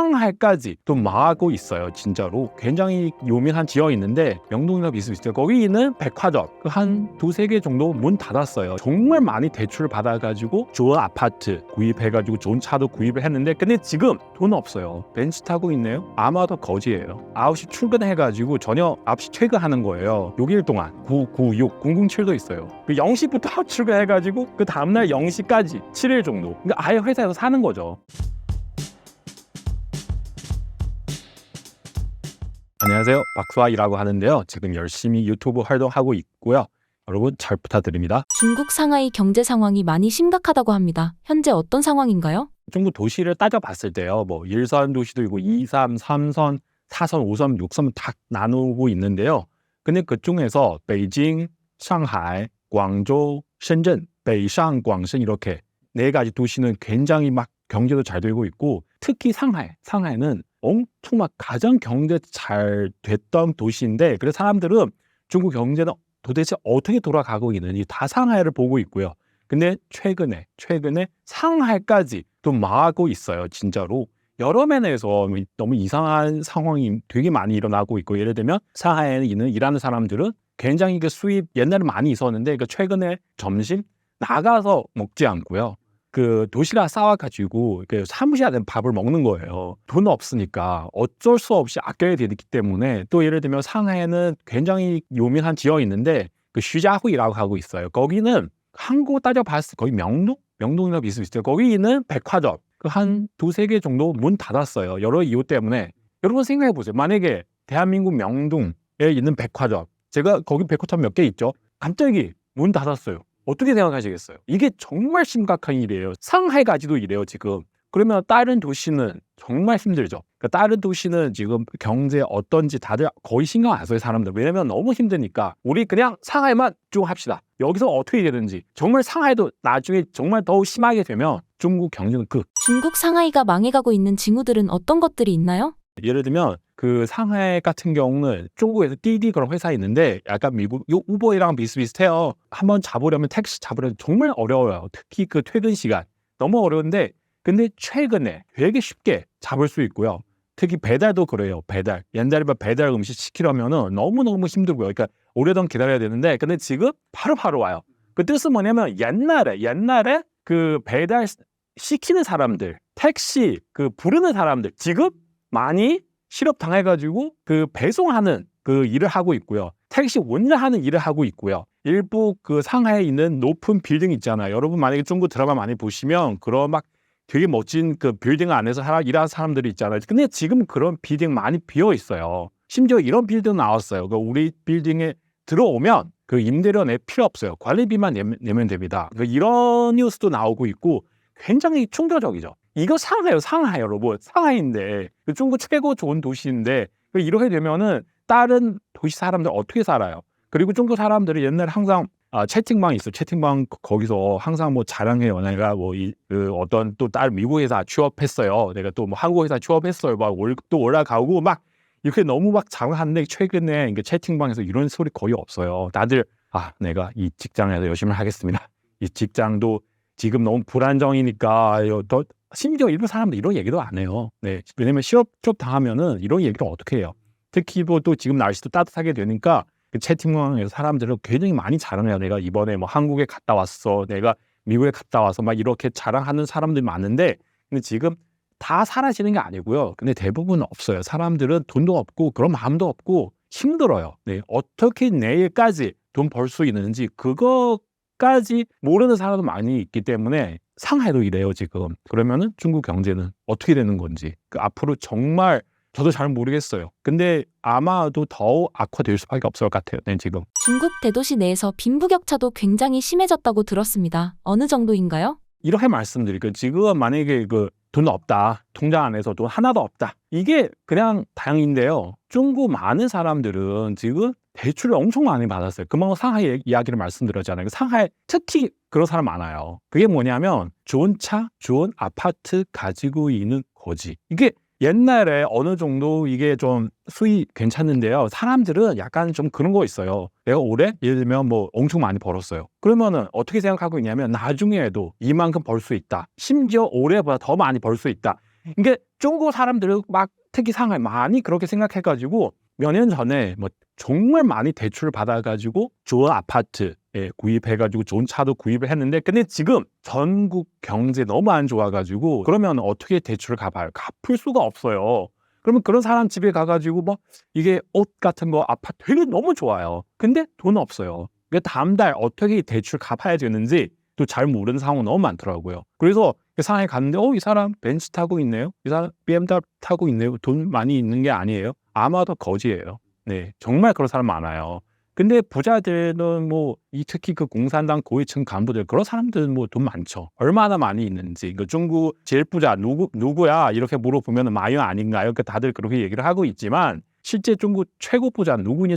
상하이까지 또 망하고 있어요. 진짜로 굉장히 요민한 지역이 있는데 명동이나 비슷비슷해요. 거기 있는 백화점 한 두세 개 정도 문 닫았어요. 정말 많이 대출을 받아가지고 좋은 아파트 구입해가지고 좋은 차도 구입을 했는데 근데 지금 돈 없어요. 벤츠 타고 있네요. 아마도 거지예요. 9시 출근해가지고 저녁 9시 퇴근하는 거예요. 6일 동안 996, 007도 있어요. 그 0시부터 출근해가지고 그 다음날 0시까지 7일 정도. 그러니까 아예 회사에서 사는 거죠. 안녕하세요. 박수아이라고 하는데요. 지금 열심히 유튜브 활동하고 있고요. 여러분 잘 부탁드립니다. 중국 상하이 경제 상황이 많이 심각하다고 합니다. 현재 어떤 상황인가요? 중국 도시를 따져봤을 때요. 뭐 1선 도시도 있고 2, 3, 3선, 4선, 5선, 6선 다 나누고 있는데요. 근데 그중에서 베이징, 상하이, 광저우,深圳, 베이상, 광신 이렇게 네 가지 도시는 굉장히 막 경제도 잘 되고 있고 특히 상하이는 엄청 막 가장 경제 잘 됐던 도시인데 그래서 사람들은 중국 경제는 도대체 어떻게 돌아가고 있는지 다 상하이를 보고 있고요. 근데 최근에 상하이까지 또 망하고 있어요. 진짜로. 여러 면에서 너무 이상한 상황이 되게 많이 일어나고 있고 예를 들면 상하이에 있는 일하는 사람들은 굉장히 그 수입 옛날에 많이 있었는데 그 최근에 점심 나가서 먹지 않고요. 그 도시락 싸와가지고 사무실에 밥을 먹는 거예요. 돈 없으니까 어쩔 수 없이 아껴야 되기 때문에 또 예를 들면 상하이는 굉장히 요민한 지역이 있는데 그 쉬자후이라고 하고 있어요. 거기는 한국 따져봤을 때 거기 명동이나 비슷비슷해요. 거기 있는 백화점 한 두세 개 정도 문 닫았어요. 여러 이유 때문에. 여러분 생각해 보세요. 만약에 대한민국 명동에 있는 백화점 제가 거기 백화점 몇 개 있죠. 갑자기 문 닫았어요. 어떻게 생각하시겠어요? 이게 정말 심각한 일이에요. 상하이까지도 이래요 지금. 그러면 다른 도시는 정말 힘들죠. 그러니까 다른 도시는 지금 경제 어떤지 다들 거의 신경 안 써요 사람들. 왜냐면 너무 힘드니까 우리 그냥 상하이만 쭉 합시다. 여기서 어떻게 되는지. 정말 상하이도 나중에 정말 더 심하게 되면 중국 경제는 중국 상하이가 망해가고 있는 징후들은 어떤 것들이 있나요? 예를 들면 그 상하이 같은 경우는 중국에서滴滴 그런 회사 있는데 약간 미국 우버이랑 비슷비슷해요. 한번 잡으려면 택시 잡으려면 정말 어려워요. 특히 그 퇴근 시간 너무 어려운데 근데 최근에 되게 쉽게 잡을 수 있고요. 특히 배달도 그래요. 배달 옛날에 배달 음식 시키려면은 너무너무 힘들고요. 그러니까 오래동안 기다려야 되는데 근데 지금 바로바로 와요. 그 뜻은 뭐냐면 옛날에 그 배달 시키는 사람들 택시 그 부르는 사람들 지금 많이 실업당해가지고 그 배송하는 그 일을 하고 있고요. 택시 운전하는 일을 하고 있고요. 일부 그 상하이에 있는 높은 빌딩 있잖아요. 여러분 만약에 중국 드라마 많이 보시면 그런 막 되게 멋진 그 빌딩 안에서 일하는 사람들이 있잖아요. 근데 지금 그런 빌딩 많이 비어 있어요. 심지어 이런 빌딩 나왔어요. 그 우리 빌딩에 들어오면 그 임대료 낼 필요 없어요. 관리비만 내면 됩니다. 이런 뉴스도 나오고 있고 굉장히 충격적이죠. 이거 상하이 여러분. 상하이인데 중국 최고 좋은 도시인데 이렇게 되면은 다른 도시 사람들 어떻게 살아요? 그리고 중국 사람들이 옛날에 항상 채팅방이 있어. 채팅방 거기서 항상 뭐 자랑해요. 내가 뭐 어떤 또 다른 미국 회사 취업했어요. 내가 또 뭐 한국 회사 취업했어요. 막 월급도 올라가고 막 이렇게 너무 막 자랑하는데 최근에 채팅방에서 이런 소리 거의 없어요. 다들 내가 이 직장에서 열심히 하겠습니다. 이 직장도 지금 너무 불안정이니까 더 심지어 일부 사람들 이런 얘기도 안 해요. 네, 왜냐면 취업 당하면은 이런 얘기를 어떻게 해요? 특히 또 지금 날씨도 따뜻하게 되니까 그 채팅방에서 사람들은 굉장히 많이 자랑해요. 내가 이번에 뭐 한국에 갔다 왔어. 내가 미국에 갔다 와서 막 이렇게 자랑하는 사람들이 많은데 근데 지금 다 사라지는 게 아니고요. 근데 대부분 없어요. 사람들은 돈도 없고 그런 마음도 없고 힘들어요. 네, 어떻게 내일까지 돈 벌 수 있는지 그거까지 모르는 사람도 많이 있기 때문에 상하이도 이래요 지금. 그러면은 중국 경제는 어떻게 되는 건지 앞으로 정말 저도 잘 모르겠어요. 근데 아마도 더 악화될 수밖에 없을 것 같아요. 네, 지금. 중국 대도시 내에서 빈부격차도 굉장히 심해졌다고 들었습니다. 어느 정도인가요? 이렇게 말씀드릴게요. 지금 만약에 돈 없다. 통장 안에서 돈 하나도 없다. 이게 그냥 다행인데요. 중국 많은 사람들은 지금 대출을 엄청 많이 받았어요. 그만큼 상하이 이야기를 말씀드렸잖아요. 상하이 특히 그런 사람 많아요. 그게 뭐냐면 좋은 차, 좋은 아파트 가지고 있는 거지. 이게 옛날에 어느 정도 이게 좀 수익 괜찮은데요. 사람들은 약간 좀 그런 거 있어요. 내가 올해 예를 들면 뭐 엄청 많이 벌었어요. 그러면은 어떻게 생각하고 있냐면 나중에도 이만큼 벌 수 있다. 심지어 올해보다 더 많이 벌 수 있다. 이게 중국 사람들은 막 특히 상하이 많이 그렇게 생각해가지고 몇 년 전에 뭐 정말 많이 대출을 받아가지고 좋은 아파트 구입해가지고 좋은 차도 구입을 했는데 근데 지금 전국 경제 너무 안 좋아가지고 그러면 어떻게 대출을 갚아요? 갚을 수가 없어요. 그러면 그런 사람 집에 가가지고 뭐 이게 옷 같은 거 아파트 되게 너무 좋아요. 근데 돈 없어요. 그러니까 다음 달 어떻게 대출 갚아야 되는지 또 잘 모르는 상황 너무 많더라고요. 그래서 상하이 갔는데 이 사람 벤츠 타고 있네요. 이 사람 BMW 타고 있네요. 돈 많이 있는 게 아니에요. 아마도 거지예요. 네, 정말 그런 사람 많아요. 근데 부자들은 뭐 특히 그 공산당 고위층 간부들 그런 사람들은 뭐 돈 많죠. 얼마나 많이 있는지. 그 중국 제일 부자 누구야 이렇게 물어보면 마이어 아닌가요? 그 다들 그렇게 얘기를 하고 있지만 실제 중국 최고 부자 누구인지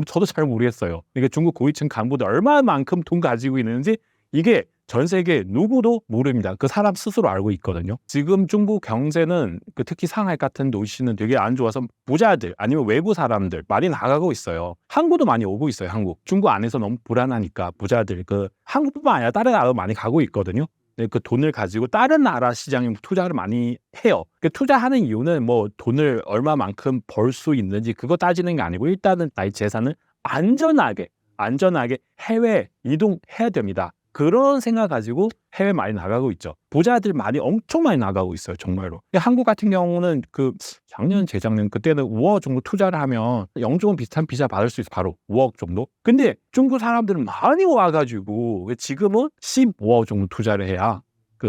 저도 잘 모르겠어요. 이게 중국 고위층 간부들 얼마만큼 돈 가지고 있는지 이게 전 세계 누구도 모릅니다. 그 사람 스스로 알고 있거든요. 지금 중국 경제는 특히 상하이 같은 도시는 되게 안 좋아서 부자들 아니면 외국 사람들 많이 나가고 있어요. 한국도 많이 오고 있어요. 한국. 중국 안에서 너무 불안하니까 부자들 한국뿐만 아니라 다른 나라도 많이 가고 있거든요. 네, 그 돈을 가지고 다른 나라 시장에 투자를 많이 해요. 투자하는 이유는 뭐 돈을 얼마만큼 벌 수 있는지 그거 따지는 게 아니고 일단은 나의 재산을 안전하게 해외 이동해야 됩니다. 그런 생각 가지고 해외 많이 나가고 있죠. 부자들 엄청 많이 나가고 있어요. 정말로. 한국 같은 경우는 작년, 재작년 그때는 5억 정도 투자를 하면 영주권 비슷한 비자 받을 수 있어요. 바로 5억 정도. 근데 중국 사람들은 많이 와가지고 지금은 15억 정도 투자를 해야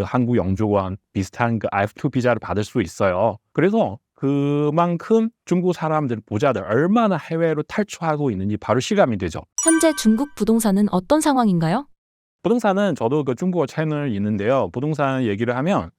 한국 영주권 비슷한 IF2 비자를 받을 수 있어요. 그래서 그만큼 중국 사람들, 부자들 얼마나 해외로 탈출하고 있는지 바로 실감이 되죠. 현재 중국 부동산은 어떤 상황인가요? 부동산은 저도 중국어 채널이 있는데요. 부동산 얘기를 하면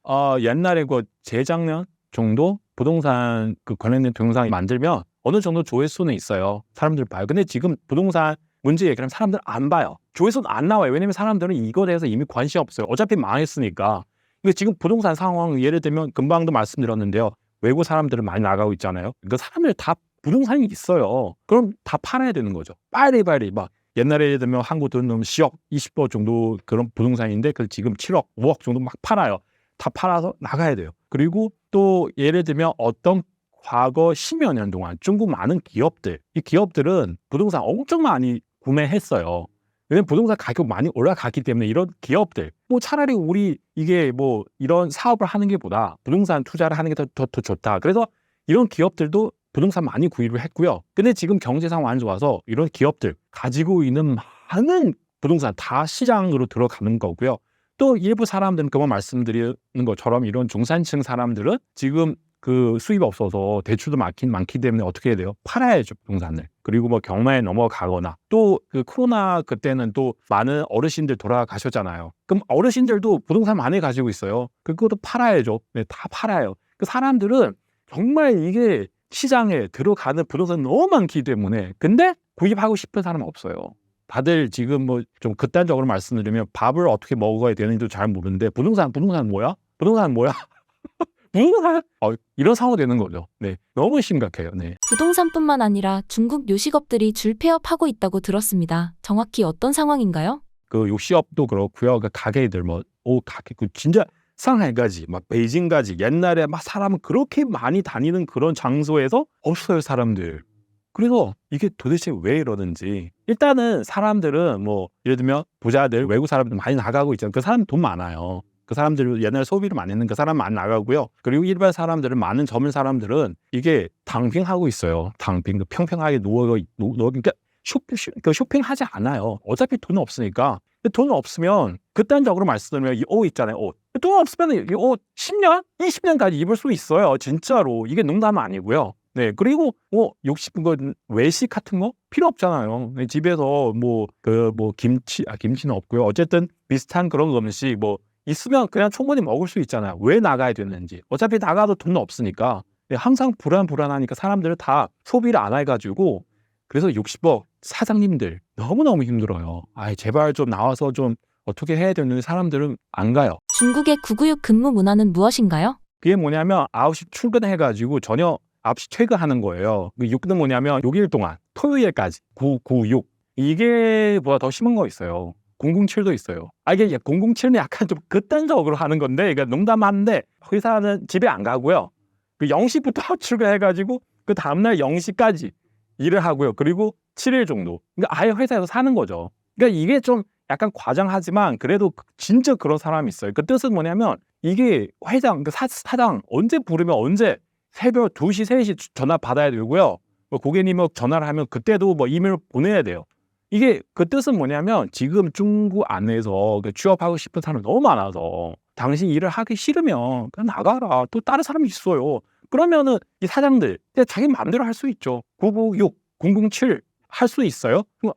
옛날에 재작년 정도 부동산 관련된 동영상이 만들면 어느 정도 조회수는 있어요. 사람들 봐요. 근데 지금 부동산 문제 얘기를 하면 사람들 안 봐요. 조회수는 안 나와요. 왜냐면 사람들은 이거에 대해서 이미 관심이 없어요. 어차피 망했으니까. 근데 지금 부동산 상황 예를 들면 금방도 말씀드렸는데요. 외국 사람들은 많이 나가고 있잖아요. 그 사람들 다 부동산이 있어요. 그럼 다 팔아야 되는 거죠. 빨리 막 옛날에 예를 들면 한국 돈 넣으면 10억, 20억 정도 그런 부동산인데 지금 7억, 5억 정도 막 팔아요. 다 팔아서 나가야 돼요. 그리고 또 예를 들면 어떤 과거 10여 년 동안 중국 많은 기업들, 이 기업들은 부동산 엄청 많이 구매했어요. 왜냐면 부동산 가격 많이 올라갔기 때문에 이런 기업들 뭐 차라리 우리 이게 뭐 이런 사업을 하는 게 보다 부동산 투자를 하는 게 더 좋다. 그래서 이런 기업들도 부동산 많이 구입을 했고요. 근데 지금 경제 상황 안 좋아서 이런 기업들 가지고 있는 많은 부동산 다 시장으로 들어가는 거고요. 또 일부 사람들은 그만 말씀드리는 것처럼 이런 중산층 사람들은 지금 수입이 없어서 대출도 많기 때문에 어떻게 해야 돼요? 팔아야죠, 부동산을. 그리고 뭐 경매에 넘어가거나 또 코로나 그때는 또 많은 어르신들 돌아가셨잖아요. 그럼 어르신들도 부동산 많이 가지고 있어요. 그것도 팔아야죠. 네, 다 팔아요. 그 사람들은 정말 이게 시장에 들어가는 부동산 너무 많기 때문에 근데 구입하고 싶은 사람은 없어요. 다들 지금 뭐 좀 극단적으로 말씀드리면 밥을 어떻게 먹어야 되는지도 잘 모르는데 부동산 뭐야? 부동산 이런 상황이 되는 거죠. 네, 너무 심각해요. 네. 부동산뿐만 아니라 중국 요식업들이 줄 폐업하고 있다고 들었습니다. 정확히 어떤 상황인가요? 요식업도 그렇고요. 가게들 가게 진짜 상하이까지 막 베이징까지 옛날에 막 사람은 그렇게 많이 다니는 그런 장소에서 없어요, 사람들. 그래서 이게 도대체 왜 이러는지. 일단은 사람들은 뭐 예를 들면 부자들, 외국 사람들 많이 나가고 있잖아요. 그 사람 돈 많아요. 그 사람들 옛날에 소비를 많이 했는 그 사람 많이 나가고요. 그리고 일반 사람들은 많은 젊은 사람들은 이게 당빙하고 있어요. 당빙 평평하게 그러니까 쇼핑하지 않아요. 어차피 돈 없으니까. 돈 없으면 극단적으로 말씀드리면 이 옷 있잖아요. 돈 없으면 이 옷 10년, 20년까지 입을 수 있어요. 진짜로. 이게 농담 아니고요. 네, 그리고 외식 같은 거 필요 없잖아요. 집에서 김치는 없고요. 어쨌든 비슷한 그런 음식 있으면 그냥 충분히 먹을 수 있잖아요. 왜 나가야 되는지. 어차피 나가도 돈 없으니까. 네, 항상 불안하니까 사람들은 다 소비를 안 해가지고 그래서 60억 사장님들 너무너무 힘들어요. 제발 좀 나와서 좀 어떻게 해야 되는지 사람들은 안 가요. 중국의 996 근무 문화는 무엇인가요? 그게 뭐냐면 9시 출근해가지고 저녁 9시 퇴근하는 거예요. 6는 뭐냐면 6일 동안 토요일까지 996 이게 보다 더 심한 거 있어요. 007도 있어요. 이게 007은 약간 좀 극단적으로 하는 건데, 그러니까 농담하는데 회사는 집에 안 가고요. 그 0시부터 출근해가지고 그 다음날 0시까지 일을 하고요. 그리고 7일 정도. 그러니까 아예 회사에서 사는 거죠. 그러니까 이게 좀 약간 과장하지만 그래도 진짜 그런 사람이 있어요. 그 뜻은 뭐냐면 이게 회장, 그 사장 언제 부르면 언제 새벽 2시, 3시 전화 받아야 되고요. 뭐 고객님 전화를 하면 그때도 뭐 이메일 보내야 돼요. 이게 그 뜻은 뭐냐면 지금 중국 안에서 그 취업하고 싶은 사람이 너무 많아서 당신 일을 하기 싫으면 그냥 나가라. 또 다른 사람이 있어요. 그러면은 이 사장들 그냥 자기 마음대로 할 수 있죠. 996, 007 할 수 있어요? 그럼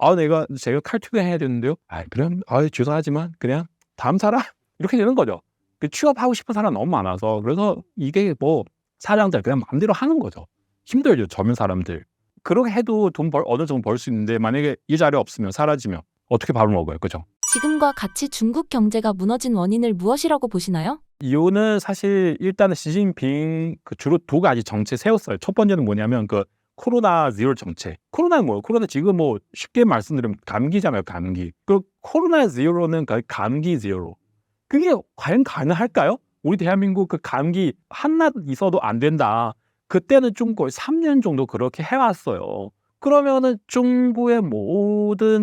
제가 칼퇴근해야 되는데요. 그럼 죄송하지만 그냥 다음 사람 이렇게 되는 거죠. 그 취업하고 싶은 사람 너무 많아서 그래서 이게 뭐 사장들 그냥 마음대로 하는 거죠. 힘들죠, 젊은 사람들. 그렇게 해도 어느 정도 벌 수 있는데 만약에 이 자리 없으면 사라지면 어떻게 밥을 먹어요, 그죠? 지금과 같이 중국 경제가 무너진 원인을 무엇이라고 보시나요? 이유는 사실 일단은 시진핑 주로 두 가지 정책 세웠어요. 첫 번째는 뭐냐면 그 코로나 제로 정책. 코로나는 뭐예요? 코로나 지금 뭐 쉽게 말씀드리면 감기잖아요, 감기. 그 코로나 제로는 감기 제로. 그게 과연 가능할까요? 우리 대한민국 그 감기 하나 있어도 안 된다. 그때는 좀 거의 3년 정도 그렇게 해왔어요. 그러면은 중국의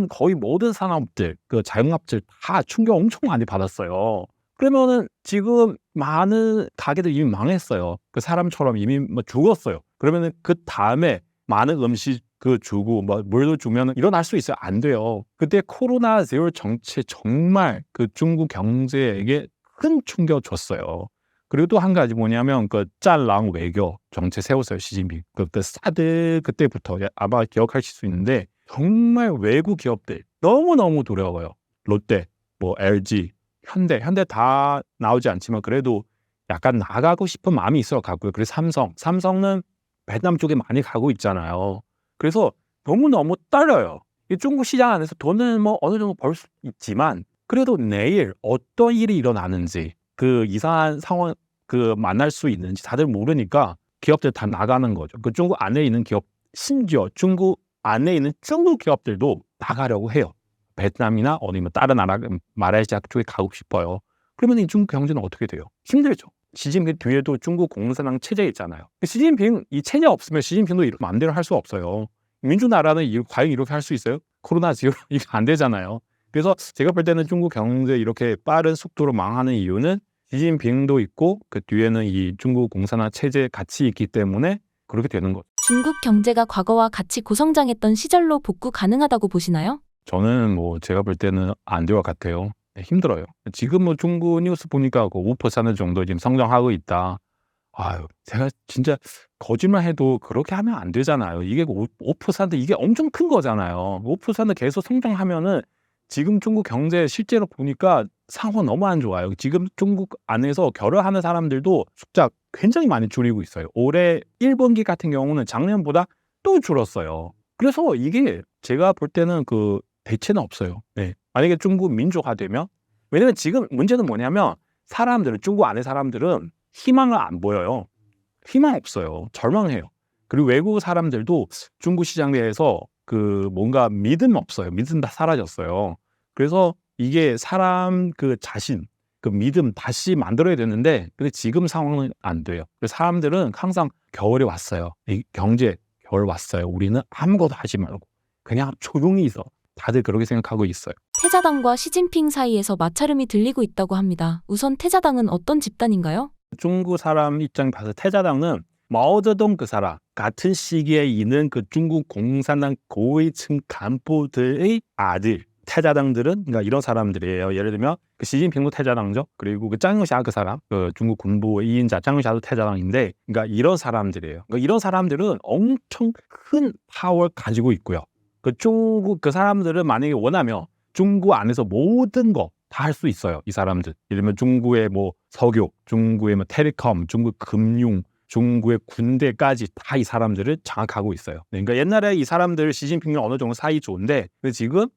거의 모든 산업들, 그 자영업들 다 충격 엄청 많이 받았어요. 그러면은 지금 많은 가게들 이미 망했어요. 그 사람처럼 이미 죽었어요. 그러면은 그 다음에 많은 음식 주고 물도 주면 일어날 수 있어요? 안 돼요. 그때 코로나 제로 정책 정말 그 중국 경제에게 큰 충격 줬어요. 그리고 또 한 가지 뭐냐면 그 짤랑 외교 정책 세웠어요, 시진핑. 그때 사드 그때부터 아마 기억하실 수 있는데 정말 외국 기업들 너무너무 두려워요. 롯데, LG, 현대 다 나오지 않지만 그래도 약간 나가고 싶은 마음이 있어 갖고요. 그래서 삼성은 베트남 쪽에 많이 가고 있잖아요. 그래서 너무너무 떨려요. 이 중국 시장 안에서 돈은 어느 정도 벌 수 있지만 그래도 내일 어떤 일이 일어나는지 그 이상한 상황 만날 수 있는지 다들 모르니까 기업들 다 나가는 거죠. 그 중국 안에 있는 기업, 심지어 중국 안에 있는 중국 기업들도 나가려고 해요. 베트남이나 아니면 다른 나라, 말레이시아 쪽에 가고 싶어요. 그러면 이 중국 경제는 어떻게 돼요? 힘들죠. 시진핑 뒤에도 중국 공산당 체제 있잖아요. 시진핑 이 체제 없으면 시진핑도 이렇게 마음대로 할 수 없어요. 민주나라는 과연 이렇게 할 수 있어요? 코로나 지금 이게 안 되잖아요. 그래서 제가 볼 때는 중국 경제 이렇게 빠른 속도로 망하는 이유는 시진핑도 있고 그 뒤에는 이 중국 공산화 체제 같이 있기 때문에 그렇게 되는 거죠. 중국 경제가 과거와 같이 고성장했던 시절로 복구 가능하다고 보시나요? 저는 제가 볼 때는 안 될 것 같아요. 힘들어요. 지금 중국 뉴스 보니까 5% 정도 지금 성장하고 있다. 제가 진짜 거짓말 해도 그렇게 하면 안 되잖아요. 이게 5% 이게 엄청 큰 거잖아요. 5% 계속 성장하면은 지금 중국 경제 실제로 보니까 상황 너무 안 좋아요. 지금 중국 안에서 결혼하는 사람들도 숫자 굉장히 많이 줄이고 있어요. 올해 1분기 같은 경우는 작년보다 또 줄었어요. 그래서 이게 제가 볼 때는 대체는 없어요. 네. 만약에 중국 민주화되면 왜냐면 지금 문제는 뭐냐면 중국 안에 사람들은 희망을 안 보여요. 희망 없어요. 절망해요. 그리고 외국 사람들도 중국 시장 내에서 뭔가 믿음 없어요. 믿음 다 사라졌어요. 그래서 이게 사람 자신, 믿음 다시 만들어야 되는데 근데 지금 상황은 안 돼요. 그래서 사람들은 항상 겨울이 왔어요. 이 경제 겨울 왔어요. 우리는 아무것도 하지 말고 그냥 조용히 있어. 다들 그렇게 생각하고 있어요. 태자당과 시진핑 사이에서 마찰음이 들리고 있다고 합니다. 우선 태자당은 어떤 집단인가요? 중국 사람 입장에 봐서 태자당은 마오쩌둥 그 사람 같은 시기에 있는 중국 공산당 고위층 간부들의 아들 태자당들은 그러니까 이런 사람들이에요. 예를 들면 시진핑도 태자당이죠. 그리고 짱유샤 그 사람 중국 군부 2인자 짱유샤도 태자당인데 그러니까 이런 사람들이에요. 그러니까 이런 사람들은 엄청 큰 파워를 가지고 있고요. 중국 사람들은 만약에 원하면 중국 안에서 모든 거 다 할 수 있어요. 이 사람들. 예를 들면 중국의 석유, 중국의 텔레콤, 중국 금융, 중국의 군대까지 다 이 사람들을 장악하고 있어요. 그러니까 옛날에 이 사람들 시진핑은 어느 정도 사이 좋은데 지금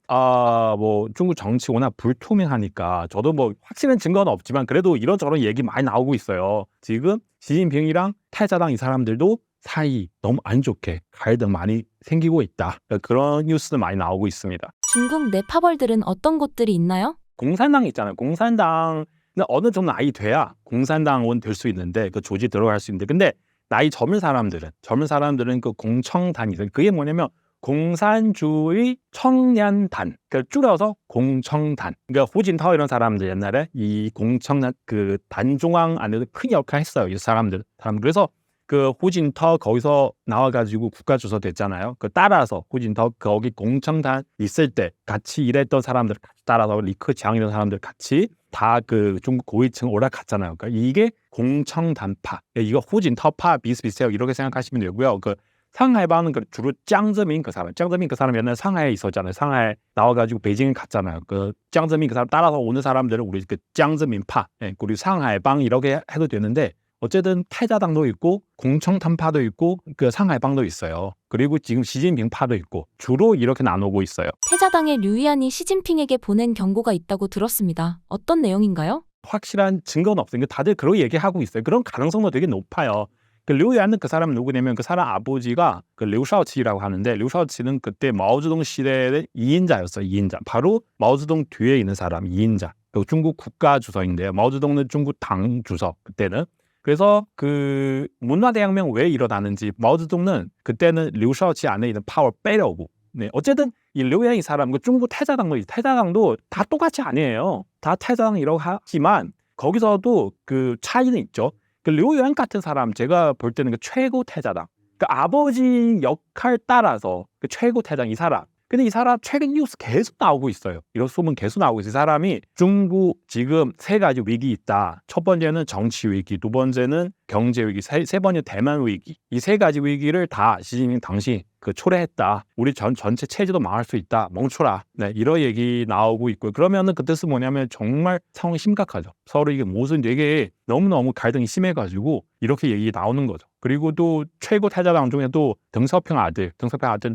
중국 정치 워낙 불투명하니까 저도 확실한 증거는 없지만 그래도 이런저런 얘기 많이 나오고 있어요. 지금 시진핑이랑 태자당 이 사람들도 사이 너무 안 좋게 갈등 많이 생기고 있다. 그런 뉴스도 많이 나오고 있습니다. 중국 내파벌들은 어떤 곳들이 있나요? 공산당 있잖아요. 공산당은 어느 정도 나이 돼야 공산당원 될 수 있는데 그 조직 들어갈 수 있는데 근데 나이 젊은 사람들은 그 공청단이 있어요. 그게 뭐냐면 공산주의 청년단, 그러니까 줄여서 공청단. 그러니까 후진타오 이런 사람들 옛날에 이 공청단 그 단중앙 안에서 큰 역할을 했어요. 이 사람들. 그래서 그 후진타오 거기서 나와가지고 국가 주소 됐잖아요. 그 따라서 후진타오 거기 공청단 있을 때 같이 일했던 사람들 같이 따라서 리커창 이런 사람들 같이 다 그 중국 고위층 올라갔잖아요. 그러니까 이게 공청단파. 이거 후진타오파 비슷비슷해요. 이렇게 생각하시면 되고요. 그 상하이방은 그 주로 짱즈민 그 사람 옛날에 상하이에 있었잖아요. 상하이에 나와가지고 베이징 갔잖아요. 그 짱즈민 그 사람 따라서 오는 사람들은 우리 그 짱즈민파, 그리고 상하이방 이렇게 해도 되는데 어쨌든 태자당도 있고 공청단파도 있고 그 상하이방도 있어요. 그리고 지금 시진핑파도 있고 주로 이렇게 나누고 있어요. 태자당의 류이안이 시진핑에게 보낸 경고가 있다고 들었습니다. 어떤 내용인가요? 확실한 증거는 없으니까 다들 그런 얘기하고 있어요. 그런 가능성도 되게 높아요. 그 류이안은 그 사람 누구냐면 그 사람 아버지가 그 류샤오치라고 하는데 류샤오치는 그때 마오쩌둥 시대의 2인자였어요. 2인자. 바로 마오쩌둥 뒤에 있는 사람 2인자. 중국 국가 주석인데요. 마오쩌둥은 중국 당 주석 그때는. 그래서 그 문화대혁명 왜 일어나는지 마오쩌둥은 그때는 류샤오치 안에 있는 파워 빼려고. 네, 어쨌든 이 류이안 이 사람 그 중국 태자당도 다 똑같이 아니에요. 다 태자당 이라고 하지만 거기서도 그 차이는 있죠. 그 류이안 같은 사람 제가 볼 때는 그 최고 태자당, 그 아버지 역할 따라서 그 최고 태자당 이 사람. 근데 이 사람 최근 뉴스 계속 나오고 있어요. 이런 소문 계속 나오고 있어요. 이 사람이 중국 지금 세 가지 위기 있다. 첫 번째는 정치 위기, 두 번째는 경제 위기, 세 번째 대만 위기. 이 세 가지 위기를 다 시진핑 당시 그 초래했다. 우리 전체 체제도 망할 수 있다. 멈춰라. 네, 이런 얘기 나오고 있고요. 그러면은 그 뜻은 뭐냐면 정말 상황이 심각하죠. 서로 이게 무슨 되게 너무너무 갈등이 심해가지고 이렇게 얘기 나오는 거죠. 그리고 또 최고 태자당 중에 또 덩샤오핑 아들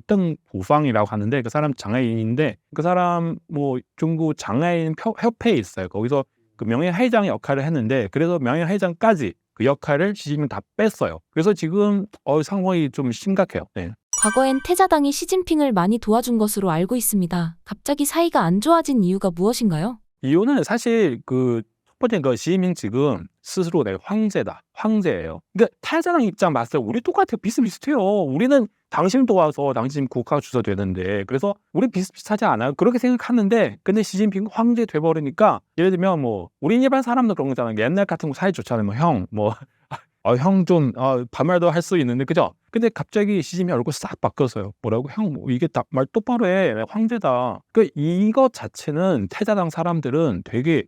덩 부팡이라고 하는데 그 사람 장애인인데 그 사람 뭐 중국 장애인 협회에 있어요. 거기서 그 명예회장 역할을 했는데 그래서 명예회장까지 그 역할을 시진핑 다 뺐어요. 그래서 지금 상황이 좀 심각해요. 네. 과거엔 태자당이 시진핑을 많이 도와준 것으로 알고 있습니다. 갑자기 사이가 안 좋아진 이유가 무엇인가요? 이유는 사실 그 첫 번째 그 시진핑 지금 스스로 내가 황제예요. 그러니까 태자당 입장 봤을 때 우리 똑같아요. 비슷비슷해요. 우리는 당신 도와서 당신 국가 주소 되는데 그래서 우리 비슷비슷하지 않아요? 그렇게 생각하는데 근데 시진핑 황제 돼버리니까 예를 들면 뭐 우리 일반 사람도 그런 거잖아요. 옛날 같은 거 사이 좋잖아요. 형 좀 반말도 할 수 있는데 그죠? 근데 갑자기 시진핑 얼굴 싹 바뀌었어요. 뭐라고? 형 뭐 이게 말 똑바로 해. 황제다. 그 이것 자체는 태자당 사람들은 되게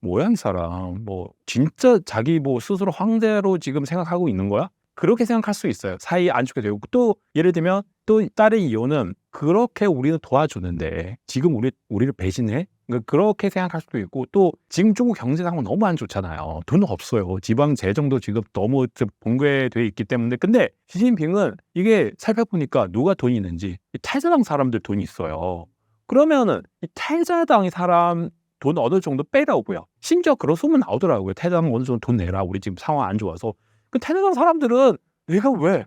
뭐야 이 사람 뭐 진짜 자기 뭐 스스로 황제로 지금 생각하고 있는 거야? 그렇게 생각할 수 있어요. 사이 안 좋게 되고 또 예를 들면 또 다른 이유는 그렇게 우리는 도와주는데 지금 우리를 배신해? 그러니까 그렇게 생각할 수도 있고 또 지금 중국 경제 상황 너무 안 좋잖아요. 돈 없어요. 지방 재정도 지금 너무 붕괴돼 있기 때문에 근데 시진핑은 이게 살펴보니까 누가 돈이 있는지 태자당 사람들 돈이 있어요. 그러면은 이 태자당의 사람 돈 어느 정도 빼라고요. 심지어 그런 소문 나오더라고요. 태자당 어느 정도 돈 내라. 우리 지금 상황 안 좋아서. 그 태자당 사람들은 내가 왜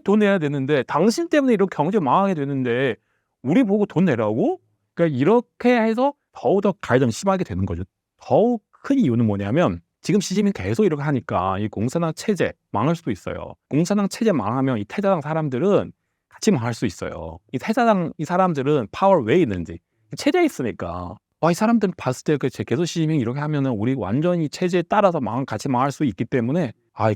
돈 내야 되는데 당신 때문에 이렇게 경제 망하게 되는데 우리 보고 돈 내라고? 그러니까 이렇게 해서 더욱더 갈등이 심하게 되는 거죠. 더욱 큰 이유는 뭐냐면 지금 시진핑이 계속 이렇게 하니까 이 공산당 체제 망할 수도 있어요. 공산당 체제 망하면 이 태자당 사람들은 같이 망할 수 있어요. 이 태자당 이 사람들은 파워 왜 있는지 체제에 있으니까 이 사람들 봤을 때 계속 시진핑 이렇게 하면은 우리 완전히 체제에 따라서 같이 망할 수 있기 때문에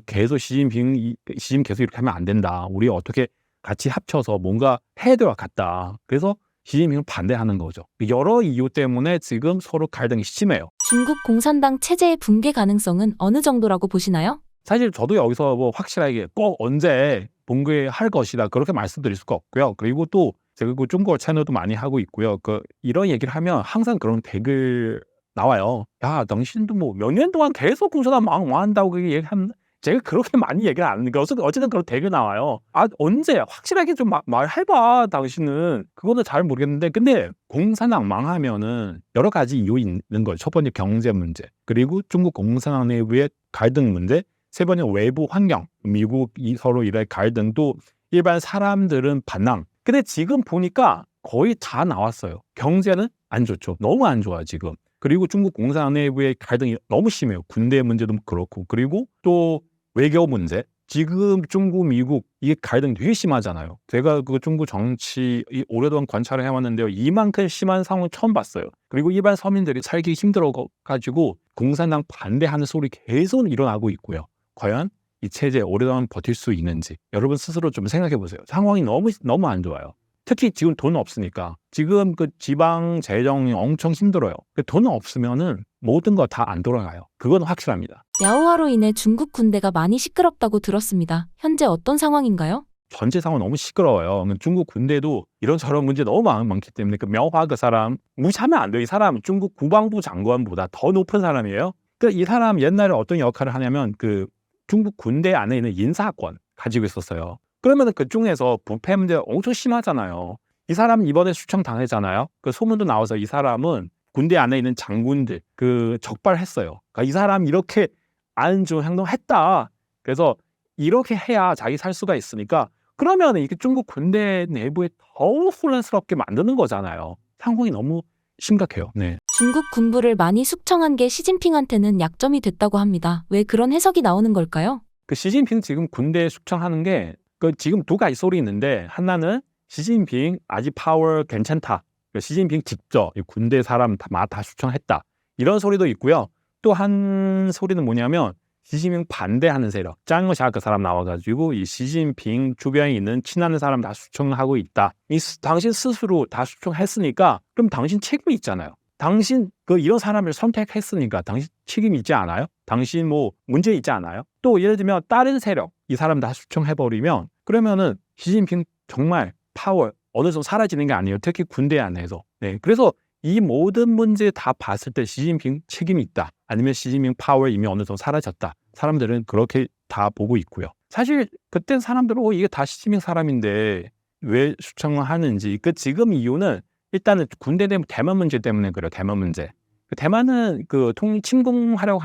계속 시진핑 계속 이렇게 하면 안 된다. 우리 어떻게 같이 합쳐서 뭔가 해야 될 것 같다. 그래서 시진핑을 반대하는 거죠. 여러 이유 때문에 지금 서로 갈등이 심해요. 중국 공산당 체제의 붕괴 가능성은 어느 정도라고 보시나요? 사실 저도 여기서 뭐 확실하게 꼭 언제 붕괴할 것이다 그렇게 말씀드릴 수가 없고요. 그리고 또 제가 그 중국어 채널도 많이 하고 있고요. 이런 얘기를 하면 항상 그런 댓글 나와요. 야, 당신도 뭐 몇 년 동안 계속 공산당 망한다고 얘기하면 제가 그렇게 많이 얘기를 안 하니까 어쨌든 그런 댓글 나와요. 언제 확실하게 좀 말해봐 당신은. 그거는 잘 모르겠는데 근데 공산당 망하면은 여러 가지 이유 있는 거예요. 첫 번째 경제 문제, 그리고 중국 공산당 내부의 갈등 문제, 세 번째 외부 환경, 미국이 서로 이런 갈등, 또 일반 사람들은 반항. 근데 지금 보니까 거의 다 나왔어요. 경제는 안 좋죠. 너무 안 좋아 지금. 그리고 중국 공산 내부의 갈등이 너무 심해요. 군대 문제도 그렇고 그리고 또 외교 문제. 지금 중국, 미국 이게 갈등 되게 심하잖아요. 제가 그 중국 정치 오랫동안 관찰을 해왔는데요. 이만큼 심한 상황 처음 봤어요. 그리고 일반 서민들이 살기 힘들어가지고 공산당 반대하는 소리 계속 일어나고 있고요. 과연 이 체제 오랫동안 버틸 수 있는지 여러분 스스로 좀 생각해 보세요. 상황이 너무 안 좋아요. 특히 지금 돈 없으니까 지금 그 지방 재정이 엄청 힘들어요. 돈 없으면은 모든 거 다 안 돌아가요. 그건 확실합니다. 랴오화로 인해 중국 군대가 많이 시끄럽다고 들었습니다. 현재 어떤 상황인가요? 전체 상황 너무 시끄러워요. 중국 군대도 이런저런 문제 너무 많기 때문에 그 명화 그 사람 무시하면 안 돼요. 이 사람 중국 국방부 장관보다 더 높은 사람이에요. 이 사람 옛날에 어떤 역할을 하냐면 그 중국 군대 안에 있는 인사권 가지고 있었어요. 그러면 그 중에서 부패 문제 엄청 심하잖아요. 이 사람 이번에 수청 당했잖아요. 그 소문도 나와서 이 사람은 군대 안에 있는 장군들 그 적발했어요. 그러니까 이 사람 이렇게 안 좋은 행동했다. 그래서 이렇게 해야 자기 살 수가 있으니까 그러면 이게 중국 군대 내부에 더욱 혼란스럽게 만드는 거잖아요. 상황이 너무 심각해요. 네. 중국 군부를 많이 숙청한 게 시진핑한테는 약점이 됐다고 합니다. 왜 그런 해석이 나오는 걸까요? 그 시진핑 지금 군대 숙청하는 게 그 지금 두 가지 소리 있는데 하나는 시진핑 아직 파워 괜찮다. 시진핑 직접 군대 사람 다 숙청했다. 이런 소리도 있고요. 또 한 소리는 뭐냐면 시진핑 반대하는 세력 짱어샤 그 사람 나와가지고 이 시진핑 주변에 있는 친하는 사람 다 숙청하고 있다. 당신 스스로 다 숙청했으니까 그럼 당신 책임이 있잖아요. 당신 이런 사람을 선택했으니까 당신 책임이 있지 않아요? 당신 뭐 문제 있지 않아요? 또 예를 들면 다른 세력 이 사람 다 숙청해버리면 그러면은 시진핑 정말 파워 어느 정도 사라지는 게 아니에요. 특히 군대 안에서. 네, 그래서 이 모든 문제 다 봤을 때 시진핑 책임이 있다. 아니면 시진핑 파워 이미 어느 정도 사라졌다. 사람들은 그렇게 다 보고 있고요. 사실 그땐 사람들은 이게 다 시진핑 사람인데 왜 숙청을 하는지 지금 이유는 일단은 군대 대만 문제 때문에 그래요. 대만 문제. 대만은 침공하려고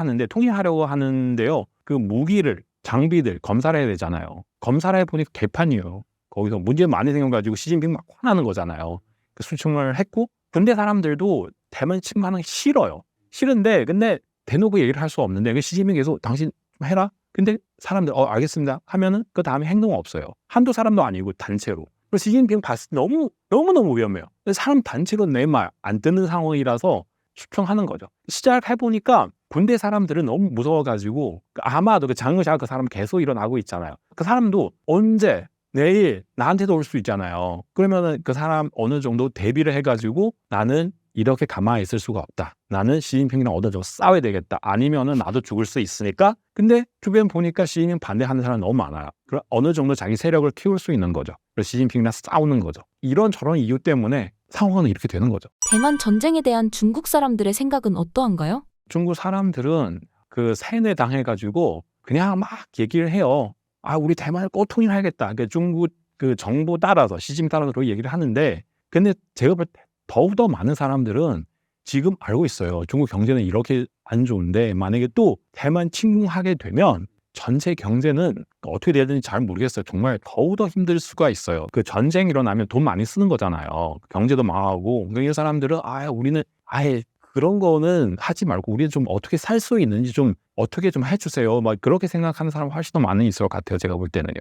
하는데요. 그 무기를 장비들 검사를 해야 되잖아요. 검사를 해보니까 개판이에요. 거기서 문제 많이 생겨가지고 시진핑 막 화나는 거잖아요. 수청을 했고 군대 사람들도 대만 침공하는 게 싫어요. 싫은데 근데 대놓고 얘기를 할 수 없는데 시진핑 계속 당신 해라. 근데 사람들 알겠습니다 하면은 그 다음에 행동 없어요. 한두 사람도 아니고 단체로. 그래서 시진핑 봤을 때 너무 위험해요. 사람 단체로 내 말 안 듣는 상황이라서 수청하는 거죠. 시작해보니까 군대 사람들은 너무 무서워가지고 아마도 그 장의샤 그 사람 계속 일어나고 있잖아요. 그 사람도 언제 내일 나한테도 올 수 있잖아요. 그러면은 그 사람 어느 정도 대비를 해가지고 나는 이렇게 가만히 있을 수가 없다. 나는 시진핑이랑 어느 정도 싸워야 되겠다. 아니면은 나도 죽을 수 있으니까. 근데 주변 보니까 시진핑 반대하는 사람 너무 많아요. 그럼 어느 정도 자기 세력을 키울 수 있는 거죠. 그래서 시진핑이랑 싸우는 거죠. 이런저런 이유 때문에 상황은 이렇게 되는 거죠. 대만 전쟁에 대한 중국 사람들의 생각은 어떠한가요? 중국 사람들은 세뇌 당해가지고 그냥 막 얘기를 해요. 우리 대만을 꼭 통일해야겠다. 그러니까 중국 정부 따라서 시진핑 따라서 그렇게 얘기를 하는데 근데 제가 볼 때 더욱더 많은 사람들은 지금 알고 있어요. 중국 경제는 이렇게 안 좋은데 만약에 또 대만 침공하게 되면 전체 경제는 어떻게 돼야 되는지 잘 모르겠어요. 정말 더욱더 힘들 수가 있어요. 전쟁 일어나면 돈 많이 쓰는 거잖아요. 경제도 망하고. 그러니까 이 사람들은 우리는 아예 그런 거는 하지 말고 우리는 좀 어떻게 살 수 있는지 좀 어떻게 좀 해주세요. 막 그렇게 생각하는 사람 훨씬 더 많이 있을 것 같아요. 제가 볼 때는요.